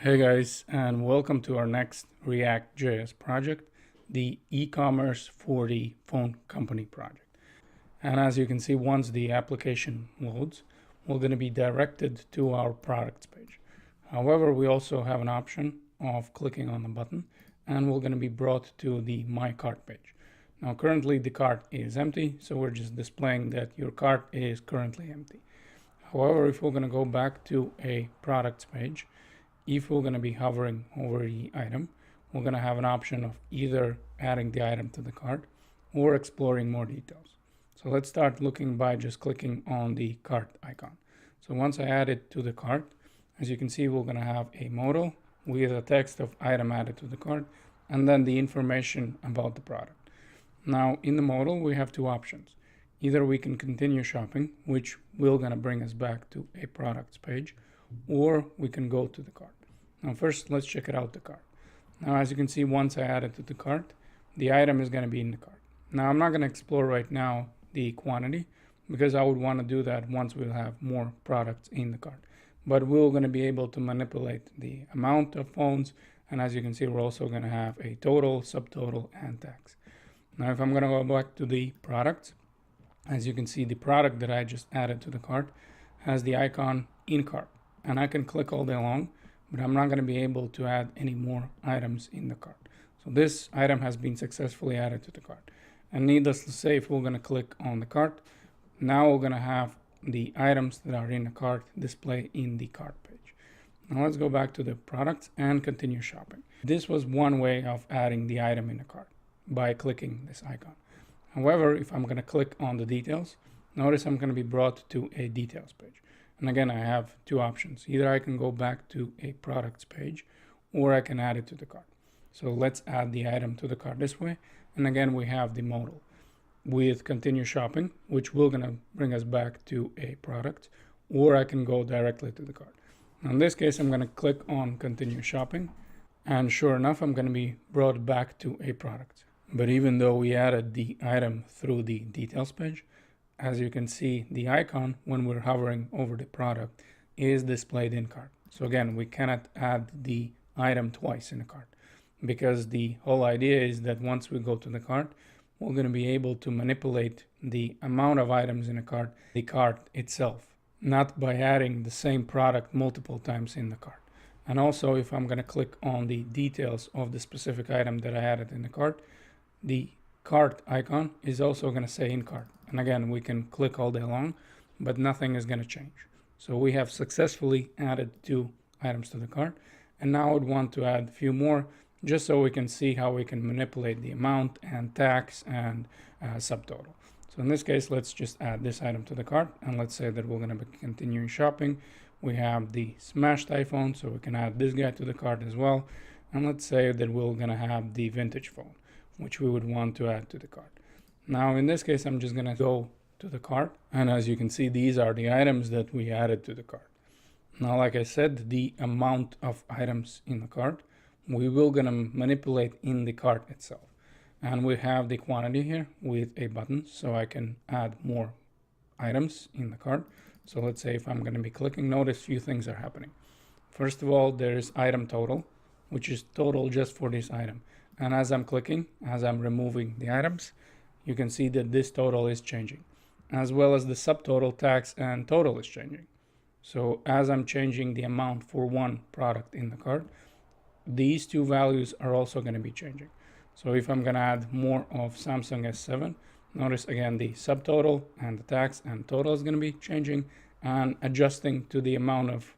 Hey guys, and welcome to our next React.js project, the e-commerce for the phone company project. And as you can see, once the application loads, we're going to be directed to our products page. However, we also have an option of clicking on the button, and we're going to be brought to the My Cart page. Now, currently the cart is empty, so we're just displaying that your cart is currently empty. However, if we're going to go back to a products page, if we're going to be hovering over the item, we're going to have an option of either adding the item to the cart or exploring more details. So let's start looking by just clicking on the cart icon. So once I add it to the cart, as you can see, we're going to have a modal with a text of item added to the cart and then the information about the product. Now in the modal, we have two options. Either we can continue shopping, which will going to bring us back to a products page, or we can go to the cart. Now first, let's check it out, the cart. Now as you can see, once I add it to the cart, the item is going to be in the cart. Now I'm not going to explore right now the quantity because I would want to do that once we'll have more products in the cart. But we're going to be able to manipulate the amount of phones, and as you can see, we're also going to have a total, subtotal, and tax. Now if I'm going to go back to the products, as you can see, the product that I just added to the cart has the icon in cart. And I can click all day long, but I'm not going to be able to add any more items in the cart. So this item has been successfully added to the cart. And needless to say, if we're going to click on the cart, now we're going to have the items that are in the cart display in the cart page. Now let's go back to the products and continue shopping. This was one way of adding the item in the cart by clicking this icon. However, if I'm going to click on the details, notice I'm going to be brought to a details page. And again, I have two options. Either I can go back to a products page or I can add it to the cart. So let's add the item to the cart this way. And again, we have the modal with continue shopping, which will gonna bring us back to a product, or I can go directly to the cart. Now in this case, I'm gonna click on continue shopping, and sure enough, I'm gonna be brought back to a product. But even though we added the item through the details page, as you can see, the icon when we're hovering over the product is displayed in cart. So again, we cannot add the item twice in the cart because the whole idea is that once we go to the cart, we're going to be able to manipulate the amount of items in the cart itself, not by adding the same product multiple times in the cart. And also, if I'm going to click on the details of the specific item that I added in the cart, the cart icon is also going to say in cart. And again, we can click all day long, but nothing is going to change. So we have successfully added 2 items to the cart. And now I would want to add a few more just so we can see how we can manipulate the amount and tax and subtotal. So in this case, let's just add this item to the cart. And let's say that we're going to be continuing shopping. We have the smashed iPhone, so we can add this guy to the cart as well. And let's say that we're going to have the vintage phone, which we would want to add to the cart. Now in this case, I'm just going to go to the cart, and as you can see, these are the items that we added to the cart. Now, like I said, the amount of items in the cart, we will going to manipulate in the cart itself. And we have the quantity here with a button, so I can add more items in the cart. So let's say if I'm going to be clicking, notice few things are happening. First of all, there's item total, which is total just for this item. And as I'm clicking, as I'm removing the items, you can see that this total is changing, as well as the subtotal, tax, and total is changing. So as I'm changing the amount for one product in the cart, these 2 values are also going to be changing. So if I'm going to add more of Samsung S7, notice again the subtotal and the tax and total is going to be changing and adjusting to the amount of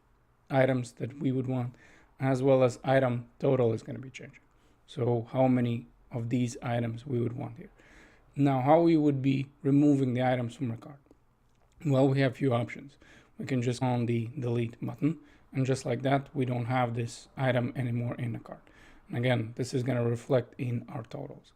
items that we would want, as well as item total is going to be changing. So how many of these items we would want here. Now, how we would be removing the items from the cart? Well, we have a few options. We can just on the delete button, and just like that, we don't have this item anymore in the cart. And again, this is going to reflect in our totals.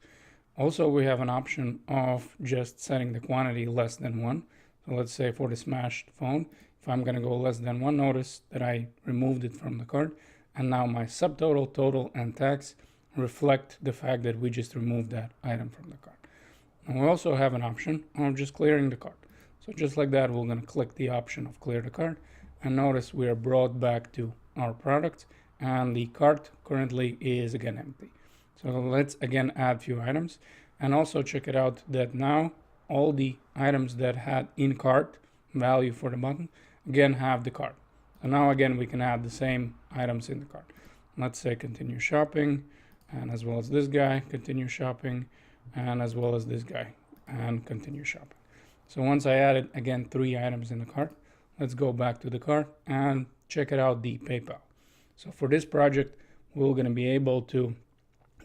Also, we have an option of just setting the quantity less than 1. So let's say for the smashed phone, if I'm going to go less than 1, notice that I removed it from the cart, and now my subtotal, total, and tax reflect the fact that we just removed that item from the cart. And we also have an option of just clearing the cart. So just like that, we're going to click the option of clear the cart, and notice we are brought back to our product, and the cart currently is again empty. So let's again add few items, and also check it out that now all the items that had in cart value for the button again have the cart. So now again we can add the same items in the cart. Let's say continue shopping, and as well as this guy, continue shopping, and as well as this guy, and continue shopping. So once I added again 3 items in the cart, let's go back to the cart and check it out, the PayPal. So for this project, we're going to be able to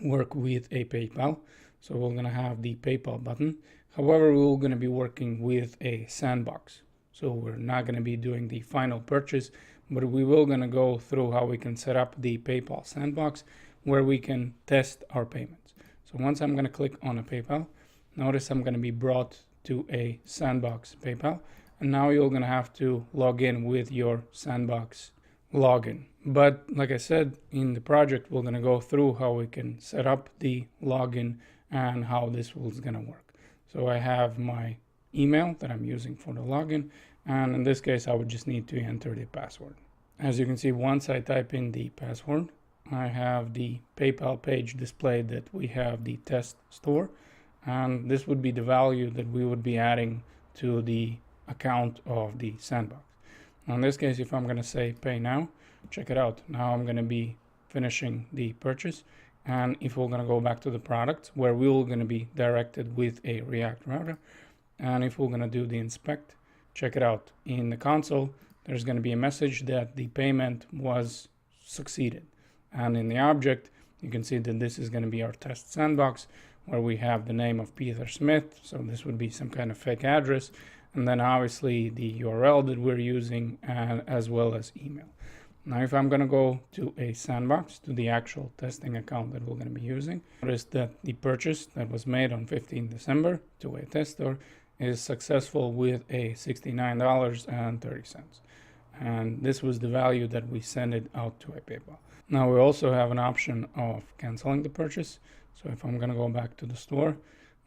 work with a PayPal. So we're going to have the PayPal button. However, we're going to be working with a sandbox. So we're not going to be doing the final purchase, but we will going to go through how we can set up the PayPal sandbox where we can test our payments. So once I'm going to click on a PayPal, notice I'm going to be brought to a sandbox PayPal. And now you're going to have to log in with your sandbox login. But like I said, in the project, we're going to go through how we can set up the login and how this is going to work. So I have my email that I'm using for the login. And in this case, I would just need to enter the password. As you can see, once I type in the password, I have the PayPal page displayed that we have the test store. And this would be the value that we would be adding to the account of the sandbox. Now in this case, if I'm going to say pay now, check it out. Now I'm going to be finishing the purchase. And if we're going to go back to the product where we're going to be directed with a React router, and if we're going to do the inspect, check it out. In the console, there's going to be a message that the payment was succeeded. And in the object, you can see that this is going to be our test sandbox where we have the name of Peter Smith. So this would be some kind of fake address. And then obviously the URL that we're using, as well as email. Now, if I'm going to go to a sandbox, to the actual testing account that we're going to be using, notice that the purchase that was made on 15 December to a test store is successful with a $69.30. And this was the value that we sent it out to a PayPal. Now, we also have an option of canceling the purchase. So if I'm going to go back to the store,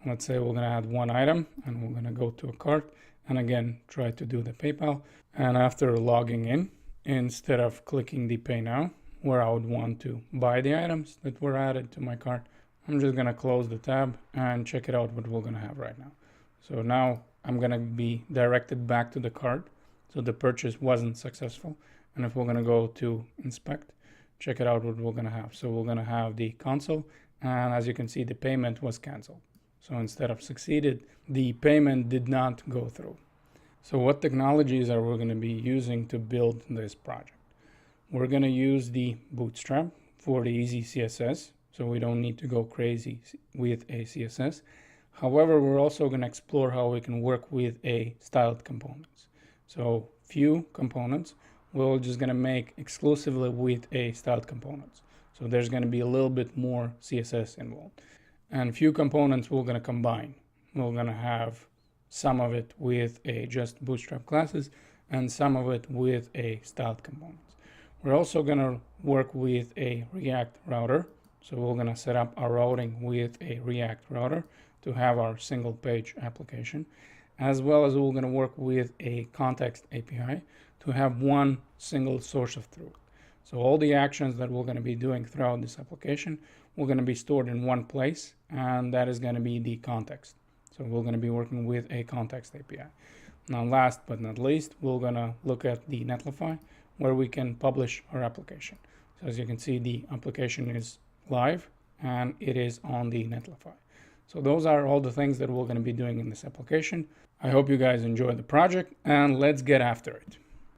let's say we're going to add 1 item and we're going to go to a cart and again, try to do the PayPal. And after logging in, instead of clicking the pay now, where I would want to buy the items that were added to my cart, I'm just going to close the tab and check it out what we're going to have right now. So now I'm going to be directed back to the cart. So the purchase wasn't successful. And if we're going to go to inspect, check it out what we're going to have. So we're going to have the console. And as you can see, the payment was canceled. So instead of succeeded, the payment did not go through. So what technologies are we going to be using to build this project? We're going to use the Bootstrap for the easy CSS. So we don't need to go crazy with a CSS. However, we're also going to explore how we can work with a styled components. So few components we're just going to make exclusively with a styled components. So there's going to be a little bit more CSS involved. And few components we're going to combine. We're going to have some of it with a just Bootstrap classes and some of it with a styled components. We're also going to work with a React router. So we're going to set up our routing with a React router to have our single page application, as well as we're going to work with a context API to have one single source of truth. So all the actions that we're going to be doing throughout this application, we're going to be stored in one place, and that is going to be the context. So we're going to be working with a context API. Now, last but not least, we're going to look at the Netlify, where we can publish our application. So as you can see, the application is live and it is on the Netlify. So those are all the things that we're going to be doing in this application. I hope you guys enjoy the project, and let's get after it.